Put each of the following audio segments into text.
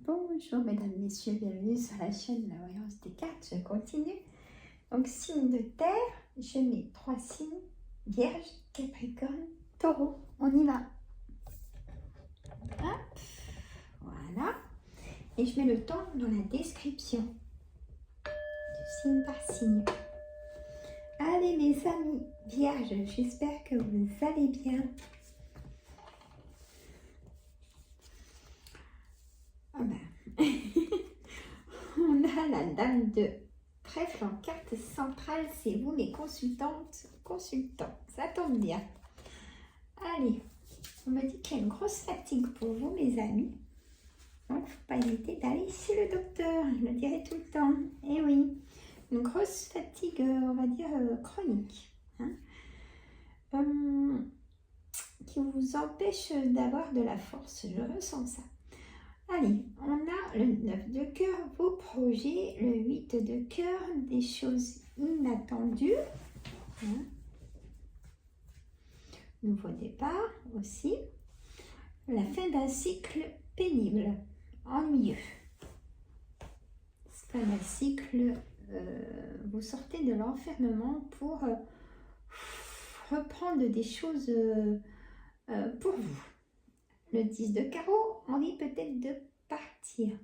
Bonjour mesdames, messieurs, bienvenue sur la chaîne de la voyance des cartes. Je continue. Donc signe de terre, je mets 3 signes, Vierge, Capricorne, Taureau. On y va. Hop, voilà. Et je mets le temps dans la description, de signe par signe. Allez mes amis Vierges, j'espère que vous allez bien. Ah ben. On a la dame de trèfle en carte centrale, c'est vous mes consultantes, consultants, ça tombe bien. Allez, on me dit qu'il y a une grosse fatigue pour vous mes amis, donc il ne faut pas hésiter d'aller chez le docteur, je le dirai tout le temps. Et oui, une grosse fatigue, on va dire chronique, hein, qui vous empêche d'avoir de la force, je ressens ça. Allez, on a le 9 de cœur, vos projets, le 8 de cœur, des choses inattendues. Hein. Nouveau départ aussi. La fin d'un cycle pénible, ennuyeux. Fin d'un cycle, vous sortez de l'enfermement pour reprendre des choses pour vous. Le 10 de carreau, envie peut-être de partir.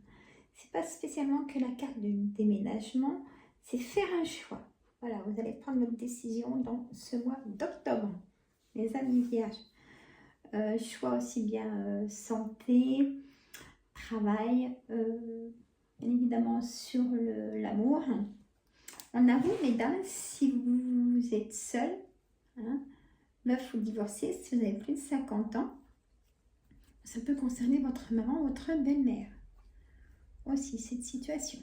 C'est pas spécialement que la carte du déménagement, c'est faire un choix. Voilà, vous allez prendre votre décision dans ce mois d'octobre, les amis vierges. Choix aussi bien santé, travail, bien évidemment sur l'amour. On avoue, mesdames, si vous êtes seul, hein, meuf ou divorcée, si vous avez plus de 50 ans, ça peut concerner votre maman, votre belle-mère. Aussi, cette situation.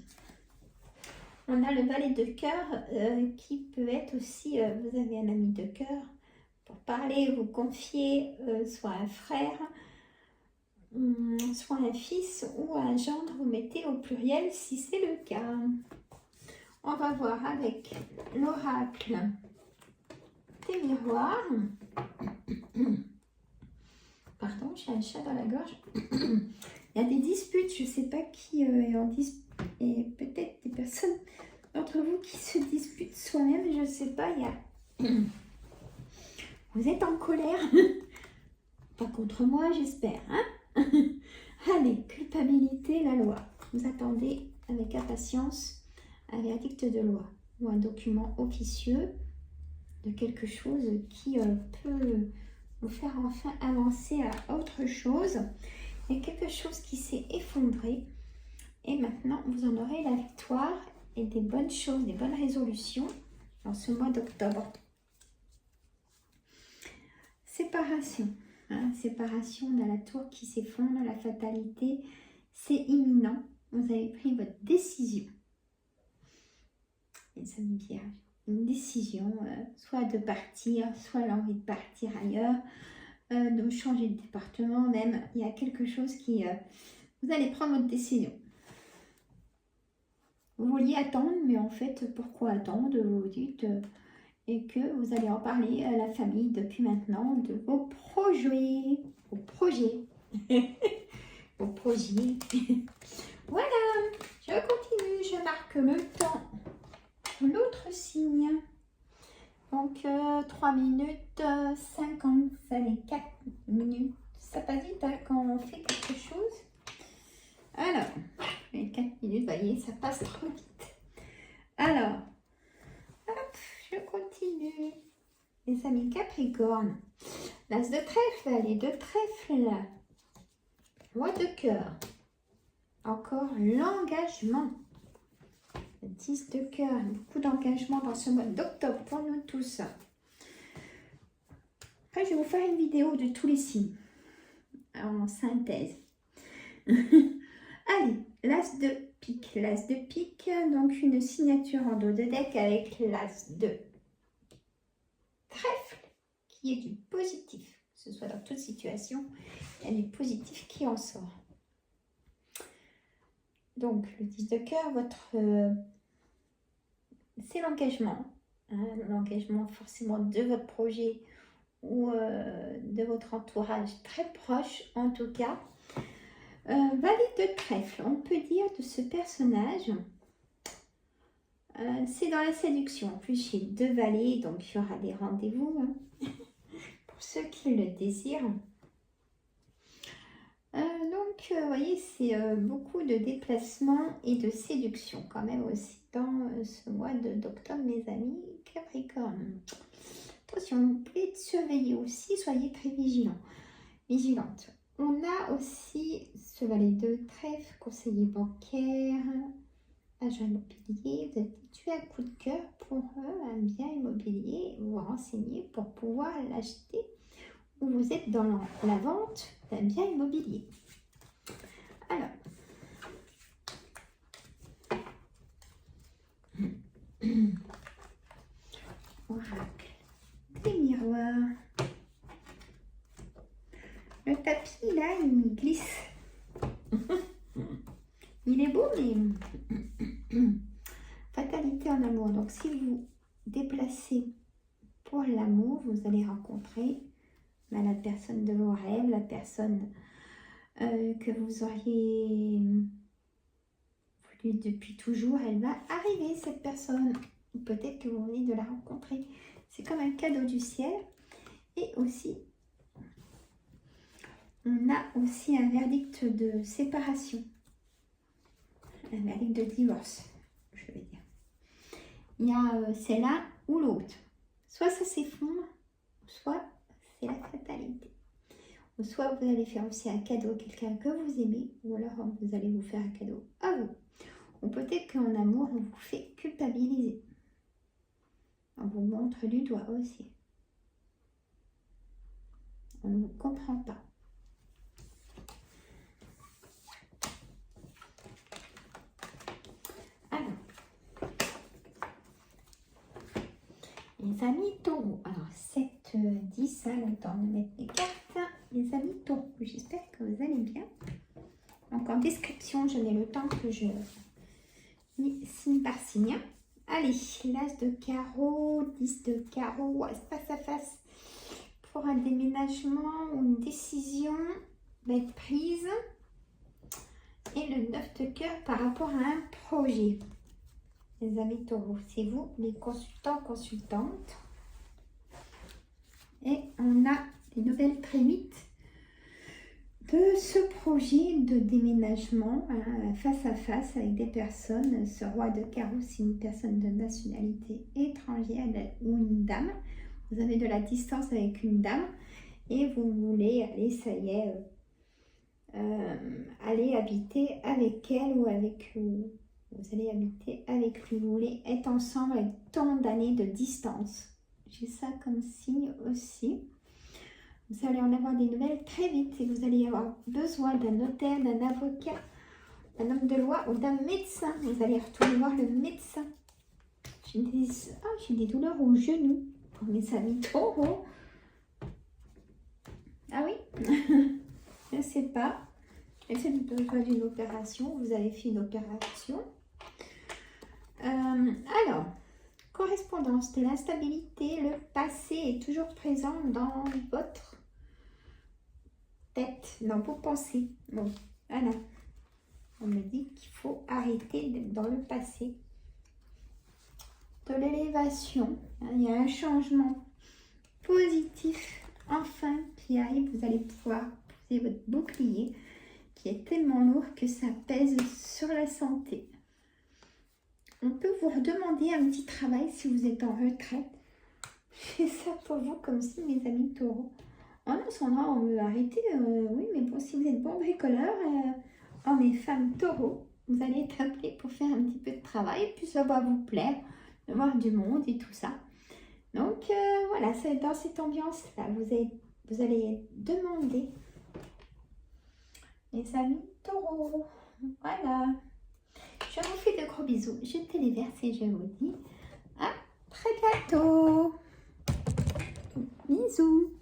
On a le valet de cœur qui peut être aussi, vous avez un ami de cœur pour parler, vous confier, soit un frère, soit un fils ou un gendre, vous mettez au pluriel si c'est le cas. On va voir avec l'oracle des miroirs. Pardon, j'ai un chat dans la gorge. Il y a des disputes, je ne sais pas qui est en dispute. Et peut-être des personnes d'entre vous qui se disputent soi-même, je ne sais pas. Il y a... Vous êtes en colère. Pas contre moi, j'espère. Hein. Allez, culpabilité, la loi. Vous attendez avec impatience un verdict de loi ou un document officieux de quelque chose qui peut vous faire enfin avancer à autre chose. Il y a quelque chose qui s'est effondré et maintenant vous en aurez la victoire et des bonnes choses, des bonnes résolutions dans ce mois d'octobre. Séparation, hein, séparation, on a la tour qui s'effondre, la fatalité, c'est imminent. Vous avez pris votre décision, les amis vierges. Une décision, soit de partir, soit l'envie de partir ailleurs, de changer de département même. Il y a quelque chose qui... vous allez prendre votre décision. Vous vouliez attendre, mais en fait, pourquoi attendre? Vous dites, et que vous allez en parler à la famille depuis maintenant de vos projets. Vos projets. Vos projets. Voilà, je continue, je marque le temps. L'autre signe, donc 3 minutes 50, allez 4 minutes, ça passe vite hein, quand on fait quelque chose. Alors, les 4 minutes, vous voyez, ça passe trop vite. Alors, hop, je continue. Les amis Capricorne, l'as de trèfle, les deux trèfles, roi de cœur, encore l'engagement. 10 de cœur, beaucoup d'engagement dans ce mois d'octobre pour nous tous. Après, je vais vous faire une vidéo de tous les signes en synthèse. Allez, l'as de pique. L'as de pique, donc une signature en dos de deck avec l'as de trèfle qui est du positif. Que ce soit dans toute situation, il y a du positif qui en sort. Donc, le 10 de cœur, c'est l'engagement. Hein, l'engagement forcément de votre projet ou de votre entourage très proche, en tout cas. Valet de trèfle, on peut dire de ce personnage, c'est dans la séduction. En plus, j'ai 2 valets, donc il y aura des rendez-vous hein, pour ceux qui le désirent. Donc, vous voyez, c'est beaucoup de déplacements et de séduction quand même aussi dans ce mois d'octobre, mes amis Capricorne. Attention, vous pouvez être surveillé aussi, soyez très vigilante. On a aussi ce valet de trèfle, conseiller bancaire, agent immobilier. Vous êtes tué un coup de cœur pour un bien immobilier, vous renseignez pour pouvoir l'acheter ou vous êtes dans la vente d'un bien immobilier. Alors, oracle des miroirs. Le tapis là, il glisse. Il est beau, mais fatalité en amour. Donc, si vous déplacez pour l'amour, vous allez rencontrer la personne de vos rêves, la personne que vous auriez voulu depuis toujours. Elle va arriver, cette personne. Peut-être que vous venez de la rencontrer. C'est comme un cadeau du ciel. Et aussi, on a aussi un verdict de séparation. Un verdict de divorce, je vais dire. Il y a c'est l'un ou l'autre. Soit ça s'effondre, soit c'est la fatalité. Ou soit vous allez faire aussi un cadeau à quelqu'un que vous aimez, ou alors vous allez vous faire un cadeau à vous. Ou peut-être qu'en amour, on vous fait culpabiliser. On vous montre du doigt aussi. On ne vous comprend pas. Alors, les amis taureaux. Alors, 7, 10, hein, le temps de mettre les cartes. Les amis taureaux, j'espère que vous allez bien. Donc, en description, je mets le temps que je mets signe par signe. Allez, l'as de carreau, 10 de carreau, face à face pour un déménagement ou une décision va être prise. Et le 9 de cœur par rapport à un projet. Les amis taureaux, c'est vous, les consultants, consultantes. Et on a les nouvelles prémites de ce projet de déménagement face à face avec des personnes. Ce roi de carreau, c'est une personne de nationalité étrangère ou une dame. Vous avez de la distance avec une dame et vous voulez aller, ça y est, aller habiter avec elle ou avec vous allez habiter avec lui. Vous voulez être ensemble avec tant d'années de distance. J'ai ça comme signe aussi. Vous allez en avoir des nouvelles très vite et vous allez avoir besoin d'un notaire, d'un avocat, d'un homme de loi ou d'un médecin. Vous allez retourner voir le médecin. J'ai des douleurs aux genoux pour mes amis taureaux. Ah oui. Je ne sais pas. Est-ce que vous avez besoin d'une opération? Vous avez fait une opération. Alors, correspondance de l'instabilité. Le passé est toujours présent dans votre tête, dans vos pensées. Bon, voilà. On me dit qu'il faut arrêter d'être dans le passé. De l'élévation. Il y a un changement positif enfin qui arrive. Vous allez pouvoir poser votre bouclier qui est tellement lourd que ça pèse sur la santé. On peut vous redemander un petit travail si vous êtes en retraite. Je fais ça pour vous comme si mes amis taureaux. Oh non, Sandra, on veut arrêter. Oui, mais bon, si vous êtes bon bricoleur, hommes et femmes taureaux, vous allez être appelés pour faire un petit peu de travail. Puis ça va vous plaire de voir du monde et tout ça. Donc voilà, c'est dans cette ambiance-là. Vous allez demander les amis taureaux. Voilà. Je vous fais de gros bisous. Je téléverse et je vous dis à très bientôt. Bisous.